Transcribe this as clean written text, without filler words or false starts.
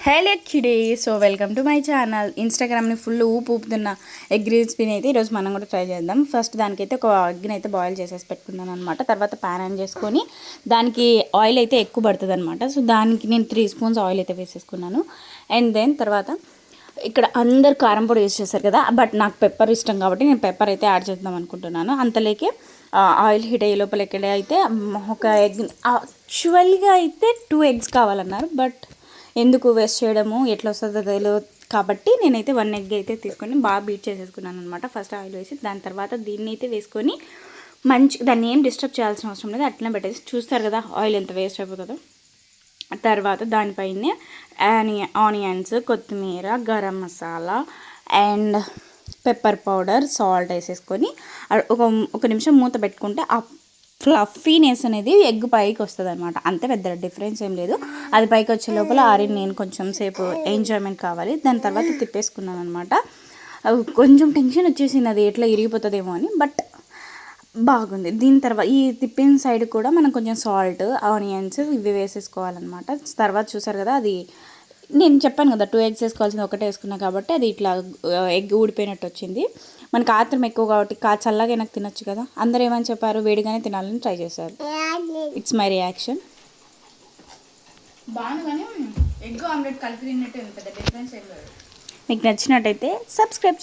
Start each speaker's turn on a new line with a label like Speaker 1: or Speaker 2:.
Speaker 1: Hello కిడే. So welcome to my channel. ఇన్స్టాగ్రామ్ని full ఊపుతున్న ఎగ్ రెసిపీని అయితే ఈరోజు మనం కూడా ట్రై చేద్దాం. ఫస్ట్ దానికైతే ఒక ఎగ్ని అయితే బాయిల్ చేసేసి పెట్టుకున్నాను అనమాట. తర్వాత ప్యాన్ ఆన్ చేసుకొని దానికి ఆయిల్ అయితే ఎక్కువ పడుతుంది అనమాట. సో దానికి నేను 3 స్పూన్స్ ఆయిల్ అయితే వేసేసుకున్నాను. అండ్ దెన్ తర్వాత ఇక్కడ అందరు కారం పొడి యూజ్ చేస్తారు కదా, బట్ నాకు పెప్పర్ ఇష్టం కాబట్టి నేను పెప్పర్ అయితే యాడ్ చేద్దాం అనుకుంటున్నాను. అంతలోకి ఆయిల్ హీట్ అయ్యే లోపల ఎక్కడ అయితే ఒక ఎగ్, యాక్చువల్గా అయితే 2 ఎగ్స్ కావాలన్నారు, బట్ ఎందుకు వేస్ట్ చేయడము, ఎట్లా వస్తుందో తెలియదు కాబట్టి నేనైతే 1 ఎగ్ అయితే తీసుకొని బాగా బీట్ చేసేసుకున్నాను అనమాట. ఫస్ట్ ఆయిల్ వేసి దాని తర్వాత దీన్ని అయితే వేసుకొని దాన్ని ఏం డిస్టర్బ్ చేయాల్సిన అవసరం లేదు, అట్లనే పెట్టేసి. చూస్తారు కదా ఆయిల్ ఎంత వేస్ట్ అయిపోతుందో. తర్వాత దానిపైనే ఆనియన్స్, కొత్తిమీర, garam masala and pepper powder, salt వేసేసుకొని ఒక నిమిషం మూత పెట్టుకుంటే ఆ ఫ్లఫీనెస్ అనేది ఎగ్ పైకి వస్తుంది అనమాట. అంతే, పెద్ద డిఫరెన్స్ ఏం లేదు. అది పైకి వచ్చే లోపల నేను కొంచెం సేపు ఎంజాయ్మెంట్ కావాలి. దాని తర్వాత తిప్పేసుకున్నాను అనమాట. కొంచెం టెన్షన్ వచ్చేసింది అది ఎట్లా ఇరిగిపోతుందేమో అని, బట్ బాగుంది. దీని తర్వాత ఈ తిప్పిన సైడ్ కూడా మనం కొంచెం సాల్ట్, ఆనియన్స్ ఇవి వేసేసుకోవాలన్నమాట. తర్వాత చూసారు కదా, అది నేను చెప్పాను కదా 2 ఎగ్స్ వేసుకోవాల్సింది ఒకటే వేసుకున్నా కాబట్టి అది ఇట్లా ఎగ్ ఊడిపోయినట్టు వచ్చింది. మనకు ఆత్రం ఎక్కువ కాబట్టి చల్లగా నాకు తినొచ్చు కదా. అందరూ ఏమని చెప్పారు, వేడిగానే తినాలని ట్రై చేశారు. It's my reaction. బాగుంది, ఎగ్ ఆమ్లెట్ కలిపి తిన్నట్టు పెద్ద డిఫరెన్స్ ఏం లేదు. మీకు నచ్చినట్టయితే సబ్స్క్రైబ్